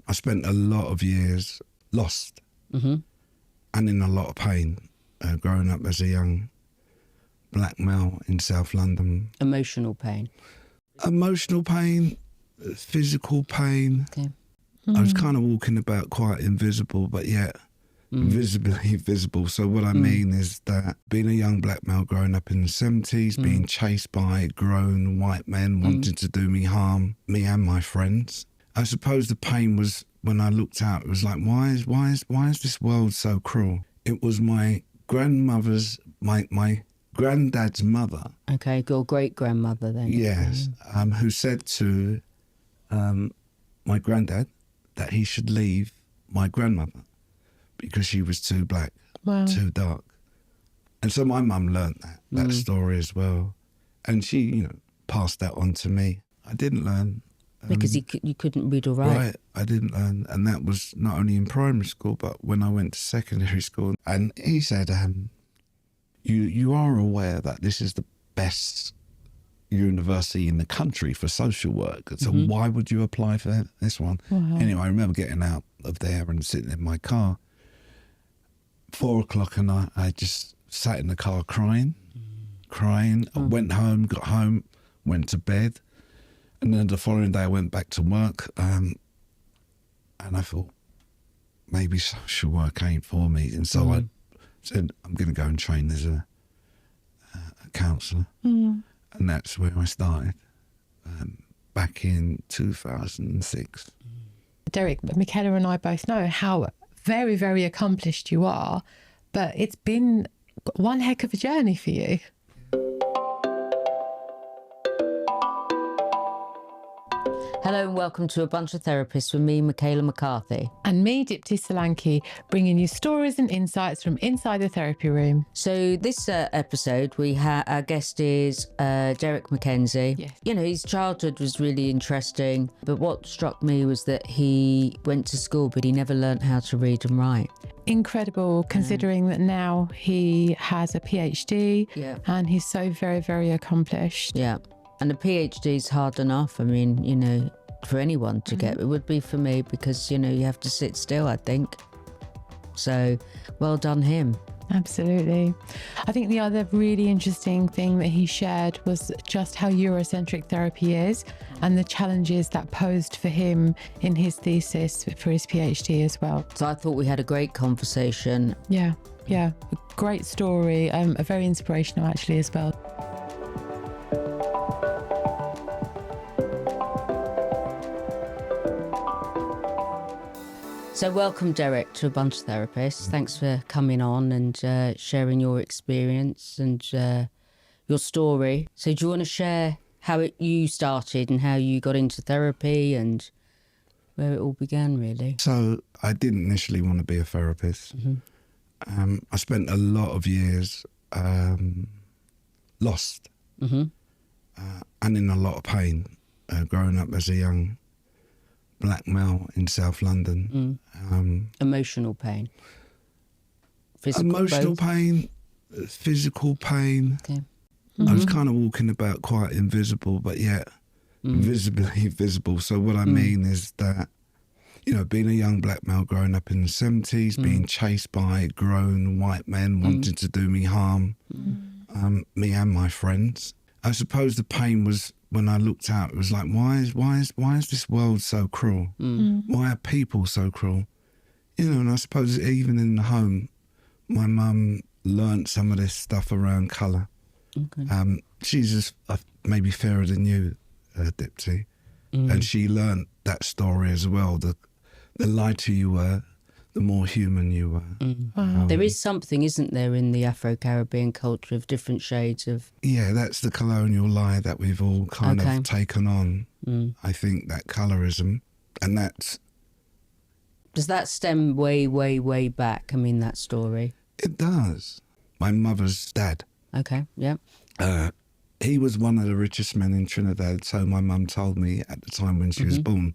I spent a lot of years lost and in a lot of pain growing up as a young black male in South London. Emotional pain? Emotional pain, physical pain. Okay. I was kind of walking about quite invisible, but yet visibly visible. So what I mean is that being a young black male growing up in the 70s, being chased by grown white men wanting to do me harm, me and my friends. I suppose the pain was when I looked out, it was like, why is this world so cruel? It was my grandmother's, my granddad's mother. Okay, your great-grandmother then. Yes, who said to my granddad that he should leave my grandmother because she was too black, too dark. And so my mum learnt that story as well. And she, passed that on to me. I didn't learn. Because you couldn't read or write. Right, I didn't learn. And that was not only in primary school, but when I went to secondary school. And he said, you are aware that this is the best university in the country for social work. So why would you apply for this one? Wow. Anyway, I remember getting out of there and sitting in my car. 4 o'clock and I just sat in the car crying. I went home, got home, went to bed. And then the following day I went back to work and I thought, maybe social work ain't for me. And so I said, I'm going to go and train as a counsellor. And that's where I started back in 2006. Derek, Michaela and I both know how very, very accomplished you are, but it's been one heck of a journey for you. Hello and welcome to A Bunch of Therapists with me, Michaela McCarthy. And me, Dipti Solanki, bringing you stories and insights from inside the therapy room. So this episode, our guest is Derek McKenzie. Yes. His childhood was really interesting, but what struck me was that he went to school, but he never learned how to read and write. Incredible, considering that now he has a PhD and he's so very, very accomplished. Yeah. And a PhD is hard enough. I mean, for anyone to get. It would be for me because, you have to sit still, I think. So, well done him. Absolutely. I think the other really interesting thing that he shared was just how Eurocentric therapy is and the challenges that posed for him in his thesis for his PhD as well. So I thought we had a great conversation. Yeah. A great story, very inspirational actually as well. So welcome, Derek, to A Bunch of Therapists. Thanks for coming on and sharing your experience and your story. So do you want to share how you started and how you got into therapy and where it all began, really? So I didn't initially want to be a therapist. I spent a lot of years lost and in a lot of pain growing up as a young black male in South London. Emotional pain? Emotional pain, physical pain. Okay. I was kind of walking about quite invisible, but yet visibly visible. So what I mean is that, being a young black male growing up in the 70s, being chased by grown white men wanting to do me harm, me and my friends. I suppose the pain was when I looked out, it was like, why is this world so cruel? Why are people so cruel? And I suppose even in the home, my mum learnt some of this stuff around colour. Okay. She's just maybe fairer than you, Dipti. And she learnt that story as well. The lighter you were, the more human you were. Wow. There is something, isn't there, in the Afro-Caribbean culture of different shades of... Yeah, that's the colonial lie that we've all kind of taken on. I think that colourism, and that's... Does that stem way, way, way back, that story? It does. My mother's dad. Okay, yeah. He was one of the richest men in Trinidad, so my mum told me at the time when she was born.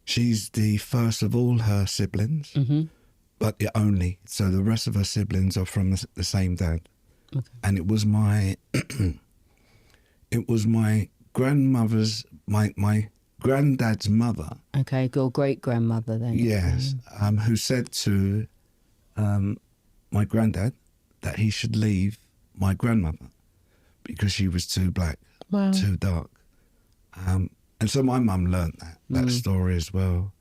She's the first of all her siblings, but the only. So the rest of her siblings are from the same dad. Okay. And it was my grandmother's, my granddad's mother. Okay, your great-grandmother then. Yes, who said to my granddad that he should leave my grandmother because she was too black, too dark. And so my mum learnt that story as well.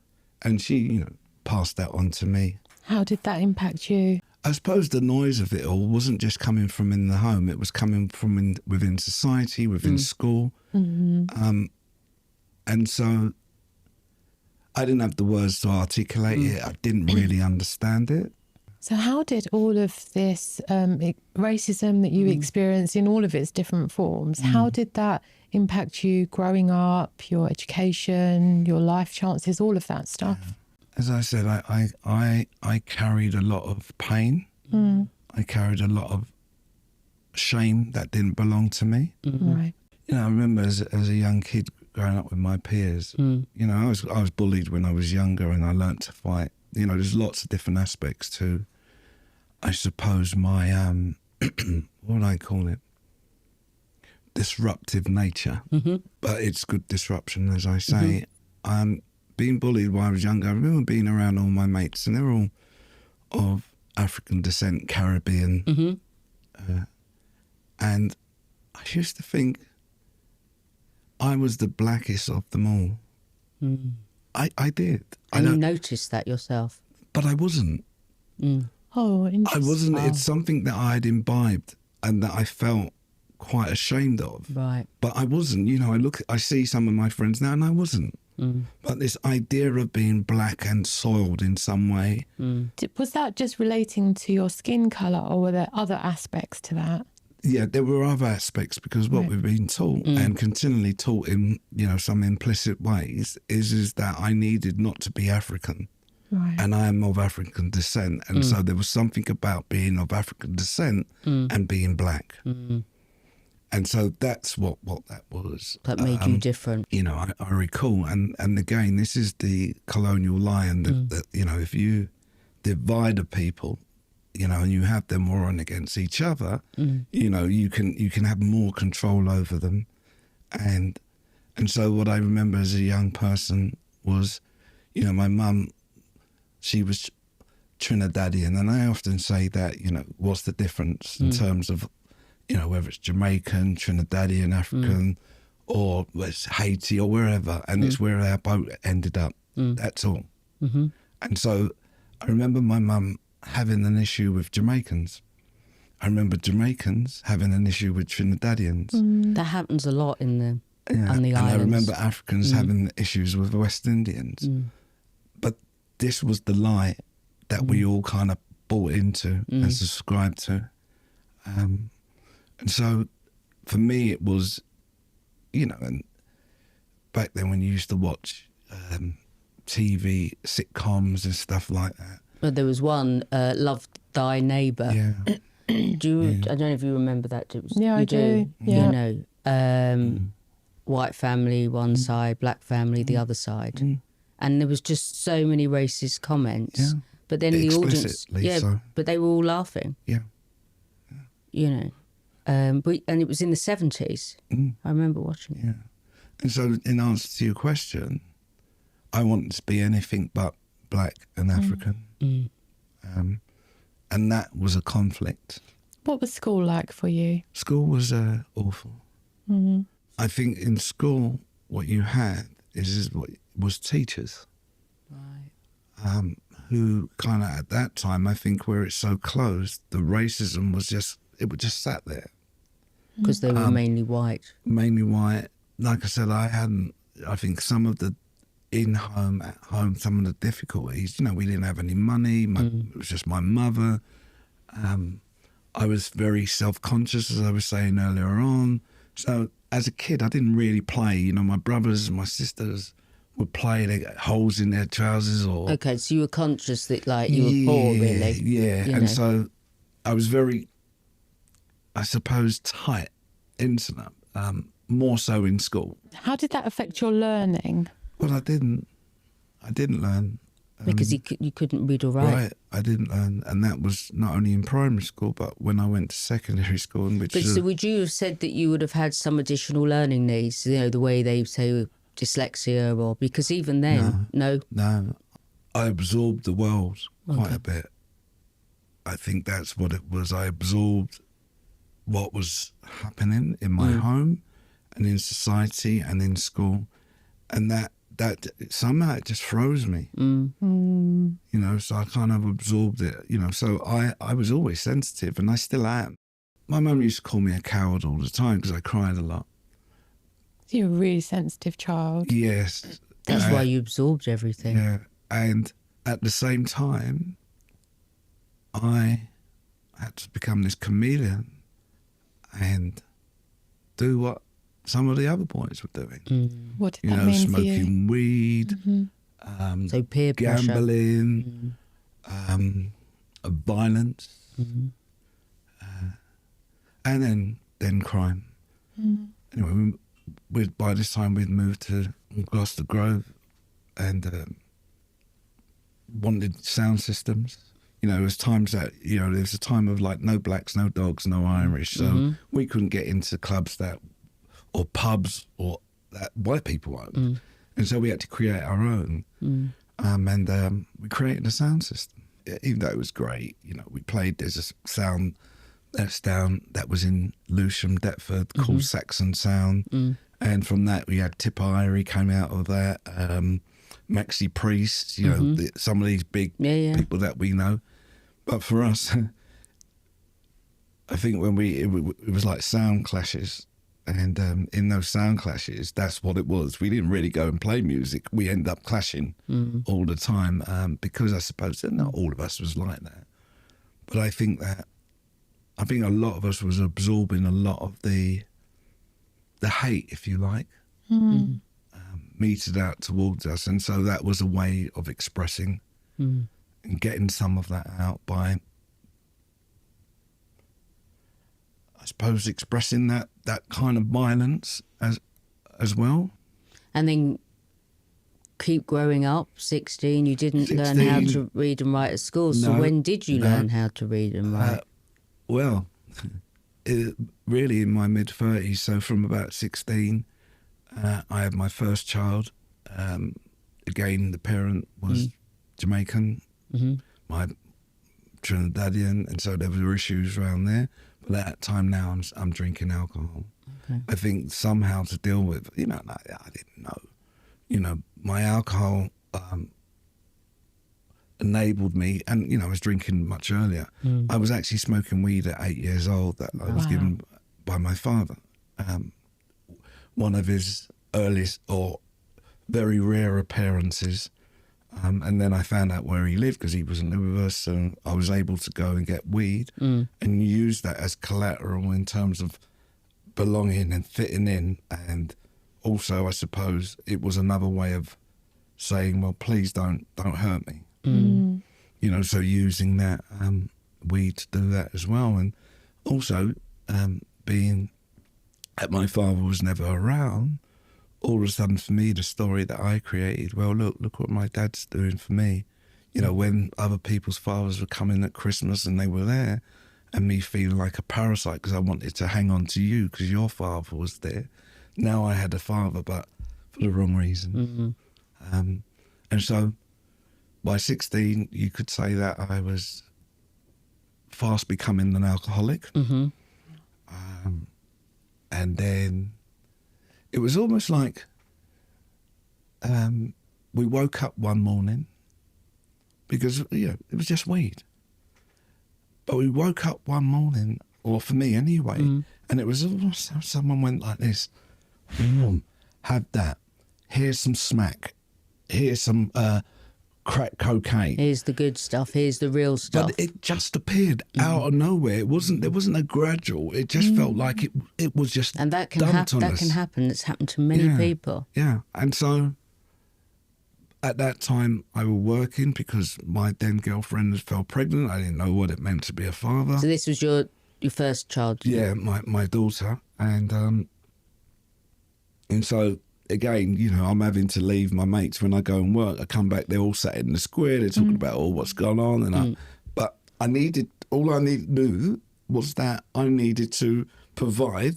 And she, you know, passed that on to me. How did that impact you? I suppose the noise of it all wasn't just coming from in the home. It was coming from within society, within school. And so I didn't have the words to articulate it. I didn't really understand it. So how did all of this racism that you experienced in all of its different forms, how did that impact you growing up, your education, your life chances, all of that stuff? As I said, I carried a lot of pain. I carried a lot of shame that didn't belong to me. Right. You know, I remember as a young kid growing up with my peers, you know, I was bullied when I was younger and I learnt to fight. You know, there's lots of different aspects to, I suppose, my, what do I call it? Disruptive nature. But it's good disruption, as I say. Being bullied when I was younger, I remember being around all my mates and they were all of African descent, Caribbean. And I used to think I was the blackest of them all. I did. And you noticed that yourself? But I wasn't. Oh, interesting. I wasn't. It's something that I had imbibed and that I felt quite ashamed of. Right. But I wasn't. You know, I see some of my friends now and I wasn't. But this idea of being black and soiled in some way. Was that just relating to your skin colour or were there other aspects to that? Yeah, there were other aspects because what we've been taught and continually taught in, you know, some implicit ways is that I needed not to be African. Right. And I am of African descent. And so there was something about being of African descent and being black. And so that's what that was. That made you different. You know, I recall, and again, this is the colonial lie, and that, you know, if you divide a people, you know, and you have them warring against each other, you know, you can have more control over them. And so what I remember as a young person was, you know, my mum, she was Trinidadian, and I often say that, you know, what's the difference in terms of, you know, whether it's Jamaican, Trinidadian, African, or it's Haiti or wherever, and it's where our boat ended up. That's all. And so I remember my mum having an issue with Jamaicans. I remember Jamaicans having an issue with Trinidadians. That happens a lot on the And islands. I remember Africans having issues with West Indians. But this was the lie that we all kind of bought into and subscribed to. And so for me it was, you know, and back then when you used to watch TV, sitcoms and stuff like that. Well, there was one, Love Thy Neighbour. Yeah. I don't know if you remember that. Yeah, I do. Yeah. You know, white family one side, black family the other side. And there was just so many racist comments. Yeah. But then the audience, so. but they were all laughing. Yeah. You know. And it was in the 70s. I remember watching it. Yeah. And so in answer to your question, I wanted to be anything but black and African. And that was a conflict. What was school like for you? School was awful. I think in school what you had was teachers. Right. Who kind of at that time, I think where it's so closed, the racism was just sat there. Because they were mainly white. Mainly white. Like I said, I think some of the at home, some of the difficulties, you know, we didn't have any money. It was just my mother. I was very self-conscious, as I was saying earlier on. So as a kid, I didn't really play. You know, my brothers and my sisters would play, they got holes in their trousers or... Okay, so you were conscious that, like, you were poor, really. Yeah, and so I was very, I suppose, tight into that, more so in school. How did that affect your learning? Well, I didn't learn. Because you couldn't read or write. Right, I didn't learn. And that was not only in primary school, but when I went to secondary school. So would you have said that you would have had some additional learning needs, you know, the way they say dyslexia, or because even then, no. I absorbed the world quite a bit. I think that's what it was. I absorbed what was happening in my home and in society and in school, and that somehow it just froze me. You know, so I kind of absorbed it. You know, so I was always sensitive, and I still am. My mum used to call me a coward all the time because I cried a lot. You're a really sensitive child. Yes. That's why you absorbed everything. Yeah, and at the same time, I had to become this chameleon and do what some of the other boys were doing. What did that mean smoking for you? weed, So peer gambling, violence, and then crime. Anyway, by this time we'd moved to Gloucester Grove and wanted sound systems. You know, there was times that, you know, there was a time of like no blacks, no dogs, no Irish. So we couldn't get into clubs or pubs or that white people owned. And so we had to create our own. And we created a sound system. Even though it was great, you know, we played, there's a sound that's down, that was in Lewisham, Deptford, called Saxon Sound. And from that we had Tipperary came out of that, Maxi Priest, you know, some of these big people that we know. But for us, I think when it was like sound clashes. And in those sound clashes, that's what it was. We didn't really go and play music. We end up clashing all the time because I suppose that not all of us was like that. But I think a lot of us was absorbing a lot of the hate, if you like, meted out towards us. And so that was a way of expressing and getting some of that out by, I suppose, expressing that kind of violence as well. And then keep growing up, 16, you didn't learn how to read and write at school. So when did you learn how to read and write? Well, really in my mid-30s, so from about 16, I had my first child. Again, the parent was Jamaican, my Trinidadian, and so there were issues around there. But at that time now, I'm drinking alcohol. Okay. I think somehow to deal with, you know, I didn't know. You know, my alcohol enabled me, and, you know, I was drinking much earlier. I was actually smoking weed at 8 years old that I was given by my father. One of his earliest or very rare appearances. And then I found out where he lived because he wasn't living with us, and I was able to go and get weed and use that as collateral in terms of belonging and fitting in. And also, I suppose, it was another way of saying, well, please don't hurt me. You know, so using that weed to do that as well. And also being that my father was never around, all of a sudden for me, the story that I created, well, look what my dad's doing for me. You know, when other people's fathers were coming at Christmas and they were there, and me feeling like a parasite because I wanted to hang on to you because your father was there. Now I had a father, but for the wrong reason. And so by 16, you could say that I was fast becoming an alcoholic. And then it was almost like we woke up one morning because, you know, it was just weed. But we woke up one morning, or for me anyway, and it was almost how someone went like this, have that, here's some smack, here's some crack cocaine. Here's the good stuff, here's the real stuff. But it just appeared out of nowhere. There wasn't a gradual. It just felt like it was just and that can dumped on us. That can happen. It's happened to many people. Yeah. And so at that time I was working because my then girlfriend fell pregnant. I didn't know what it meant to be a father. So this was your first child? Yeah, my daughter. And so again, you know, I'm having to leave my mates when I go and work. I come back, they're all sat in the square, they're talking about what's going on. And all I needed to do was that I needed to provide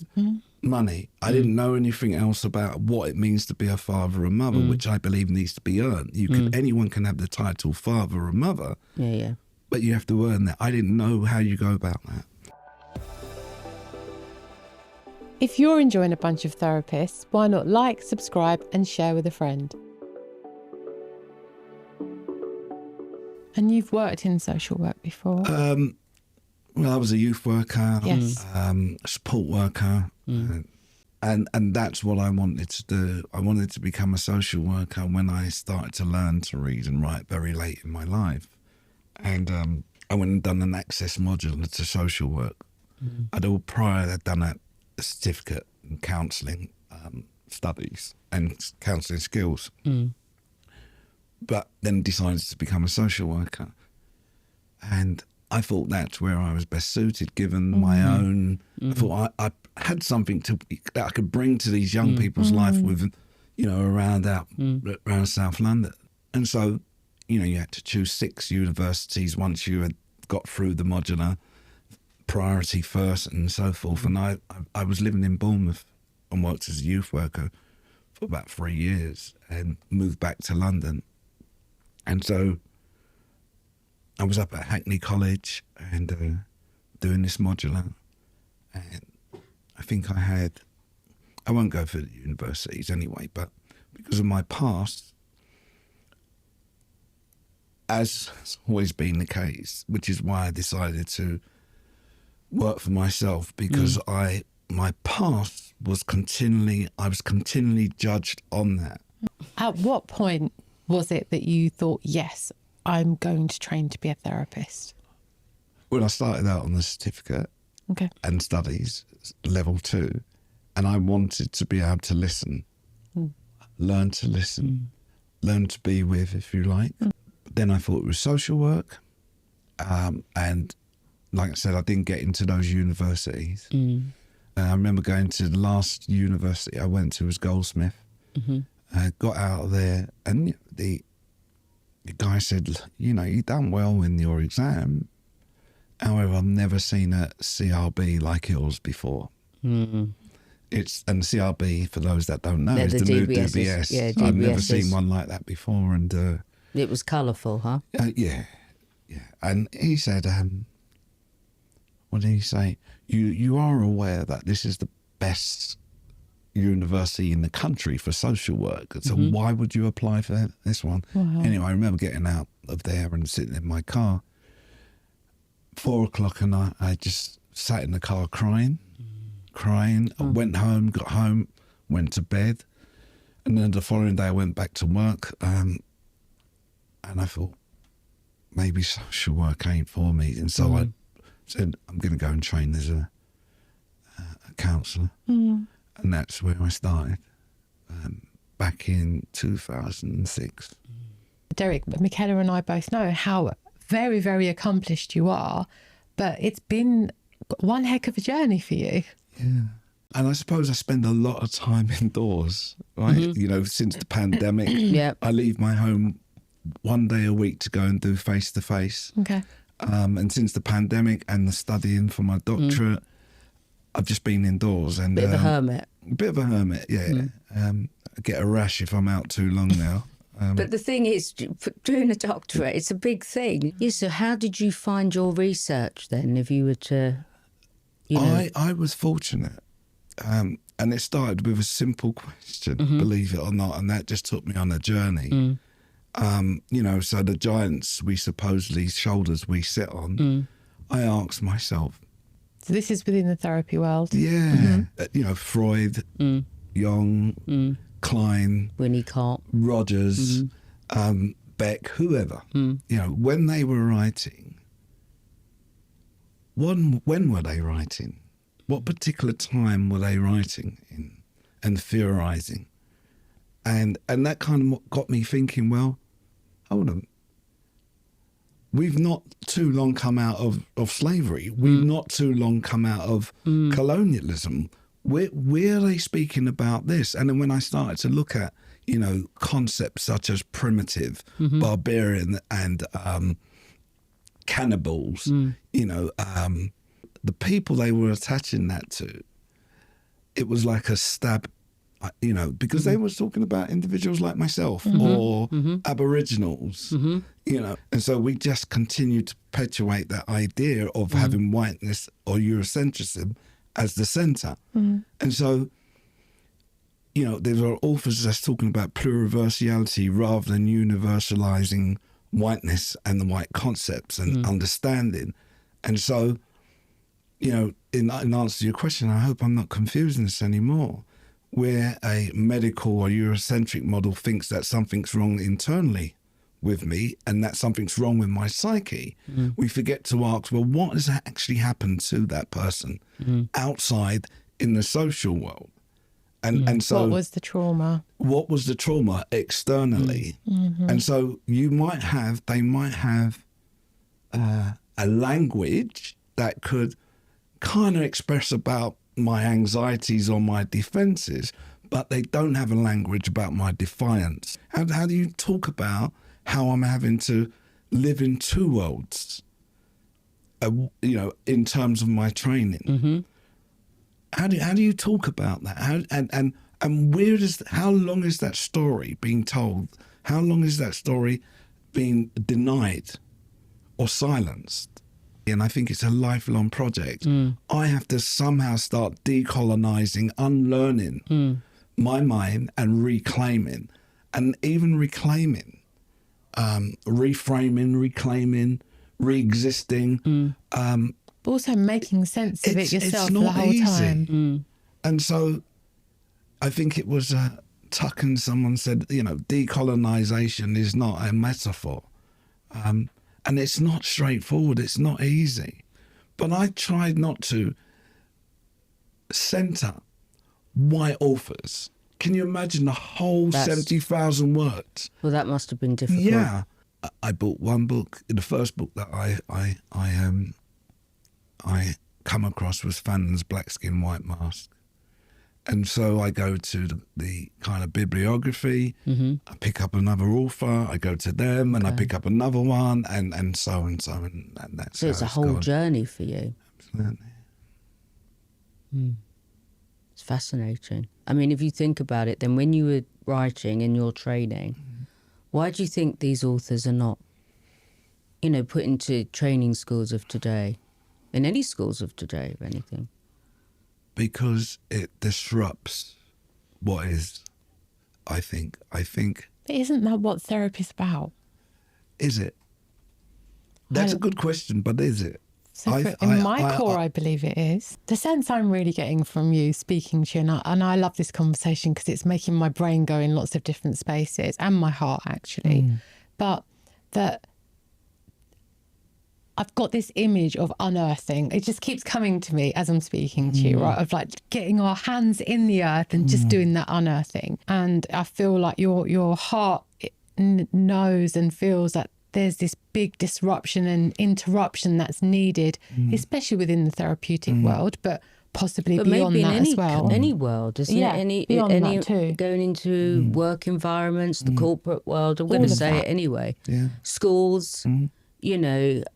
money. I didn't know anything else about what it means to be a father or mother, which I believe needs to be earned. Anyone can have the title father or mother, but you have to earn that. I didn't know how you go about that. If you're enjoying A Bunch of Therapists, why not like, subscribe and share with a friend? And you've worked in social work before? Well, I was a youth worker, Yes. a support worker, and that's what I wanted to do. I wanted to become a social worker when I started to learn to read and write very late in my life. And I went and done an access module to social work. I'd done a certificate in counselling studies and counselling skills, but then decided to become a social worker. And I thought that's where I was best suited, given my own. I thought I had something that I could bring to these young people's life with, around South London. And so, you had to choose 6 universities once you had got through the modular priority first and so forth. And I was living in Bournemouth and worked as a youth worker for about 3 years and moved back to London. And so I was up at Hackney College and doing this modular, and I think I won't go for the universities anyway, but because of my past, as has always been the case, which is why I decided to work for myself, because my past was I was continually judged on that. At what point was it that you thought, yes, I'm going to train to be a therapist? Well, I started out on the certificate and studies, level 2, and I wanted to be able to listen, learn to listen, learn to be with, if you like. But then I thought it was social work, and like I said, I didn't get into those universities. I remember going to the last university I went to was Goldsmith. I got out of there, and the guy said, you've done well in your exam. However, I've never seen a CRB like yours before. And CRB, for those that don't know, is the new DBS. Yeah, I've never seen one like that before. And it was colourful, huh? Yeah. And he said, what did he say? You are aware that this is the best university in the country for social work, so why would you apply for this one? Anyway, I remember getting out of there and sitting in my car 4 o'clock, and I just sat in the car crying. I went home, got home, went to bed, and then the following day I went back to work, and I thought maybe social work ain't for me, and so I said I'm going to go and train as a counsellor. And that's where I started, back in 2006. Derek, Michaela and I both know how very, very accomplished you are, but it's been one heck of a journey for you. Yeah. And I suppose I spend a lot of time indoors, right? Since the pandemic, I leave my home 1 day a week to go and do face-to-face. And since the pandemic and the studying for my doctorate, I've just been indoors. And Bit of a hermit. Bit of a hermit, yeah. I get a rash if I'm out too long now. But the thing is, doing a doctorate, it's a big thing. Yeah, so how did you find your research then, if you were to, I was fortunate. And it started with a simple question, believe it or not, and that just took me on a journey. So the giants shoulders we sit on, I asked myself. So this is within the therapy world? Yeah. Freud, Jung, Klein, Winnicott, Rogers, Beck, whoever. When they were writing, when were they writing? What particular time were they writing in and theorising? And that kind of got me thinking, well, hold on. We've not too long come out of slavery. We've not too long come out of colonialism. Where are they speaking about this? And then when I started to look at, concepts such as primitive, barbarian, and cannibals, the people they were attaching that to, it was like a stab, because they were talking about individuals like myself or Aboriginals, and so we just continued to perpetuate that idea of having whiteness or Eurocentrism as the centre. And so, there are authors that's talking about pluriversality rather than universalising whiteness and the white concepts and understanding. And so, in answer to your question, I hope I'm not confusing this anymore, where a medical or Eurocentric model thinks that something's wrong internally with me and that something's wrong with my psyche, we forget to ask, well, what has actually happened to that person outside in the social world? And so what was the trauma? What was the trauma externally? And so they might have a language that could kind of express about my anxieties or my defenses, but they don't have a language about my defiance. How do you talk about how I'm having to live in two worlds, in terms of my training? How do you talk about that? How long is that story being told? How long is that story being denied or silenced? And I think it's a lifelong project. I have to somehow start decolonizing, unlearning my mind and reclaiming, and even reframing, reclaiming, re-existing. But also making sense of it yourself it's not the whole easy. time. And so I think it was Tuck and someone said, decolonization is not a metaphor. And it's not straightforward. It's not easy. But I tried not to centre white authors. Can you imagine the whole 70,000 words? Well, that must have been difficult. Yeah. I bought one book. The first book that I come across was Fanon's Black Skin, White Mask. And so I go to the kind of bibliography, I pick up another author, I go to them and I pick up another one and so and so. And that's so it's a whole journey for you. Absolutely. It's fascinating. I mean, if you think about it, then when you were writing in your training, why do you think these authors are not, put into training schools of today, in any schools of today, if anything? Because it disrupts what is, I think. But isn't that what therapy's about? Is it? That's a good question, but is it? So in my core, I believe it is. The sense I'm really getting from you speaking to you, and I love this conversation because it's making my brain go in lots of different spaces, and my heart actually. But that I've got this image of unearthing. It just keeps coming to me as I'm speaking to you, right? Of like getting our hands in the earth and just doing that unearthing. And I feel like your heart knows and feels that there's this big disruption and interruption that's needed, especially within the therapeutic world, but possibly beyond that as well. Any world, isn't it? Beyond that too. Going into work environments, the corporate world, I'm going to say it anyway. Yeah. Schools, and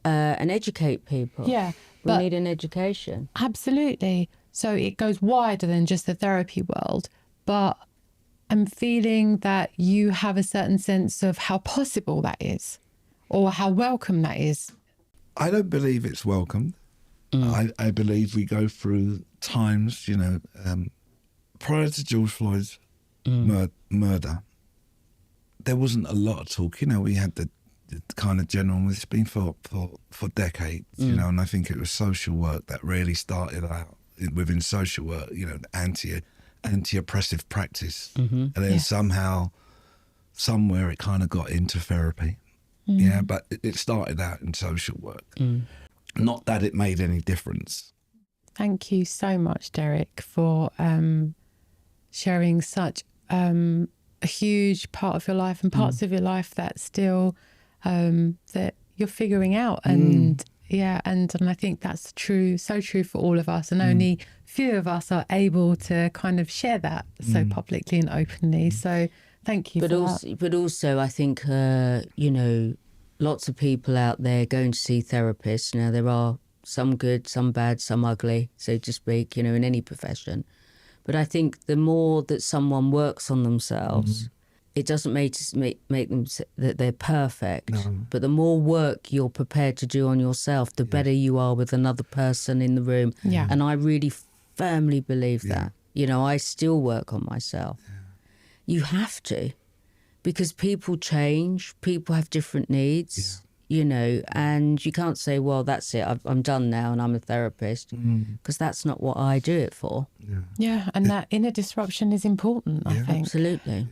educate people. Yeah. We need an education. Absolutely. So it goes wider than just the therapy world, but I'm feeling that you have a certain sense of how possible that is or how welcome that is. I don't believe it's welcomed. I believe we go through times, prior to George Floyd's murder, there wasn't a lot of talk. We had the kind of general, it's been for decades, and I think it was social work that really started out within social work, anti-oppressive practice. And then somehow, somewhere it kind of got into therapy. Yeah, but it started out in social work. Not that it made any difference. Thank you so much, Derek, for sharing such a huge part of your life and parts of your life that still that you're figuring out. And and I think that's true, so true for all of us. And only few of us are able to kind of share that so publicly and openly. So thank you for that. But also, I think, lots of people out there going to see therapists. Now, there are some good, some bad, some ugly, so to speak, in any profession. But I think the more that someone works on themselves, it doesn't make them that they're perfect. No. But the more work you're prepared to do on yourself, the better you are with another person in the room. Yeah. And I really firmly believe that. You know, I still work on myself. You have to, because people change, people have different needs, you know, and you can't say, well, that's it, I'm done now and I'm a therapist, because that's not what I do it for. Yeah, and that inner disruption is important, I think. Absolutely.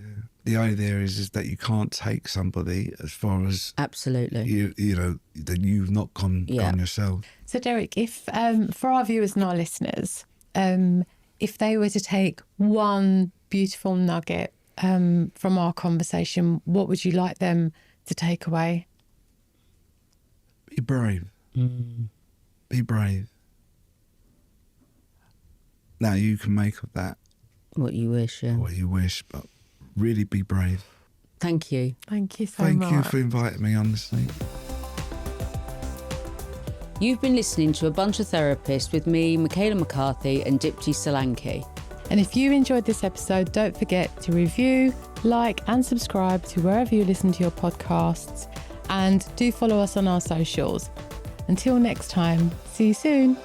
The idea is that you can't take somebody as far as Absolutely. you know, that you've not gone yourself. So, Derek, if for our viewers and our listeners, if they were to take one beautiful nugget from our conversation, what would you like them to take away? Be brave. Be brave. Now, you can make of that What you wish, what you wish, but really be brave. Thank you. Thank you so much. Thank you for inviting me, honestly. You've been listening to A Bunch of Therapists with me, Michaela McCarthy, and Dipti Solanki. And if you enjoyed this episode, don't forget to review, like and subscribe to wherever you listen to your podcasts. And do follow us on our socials. Until next time, see you soon.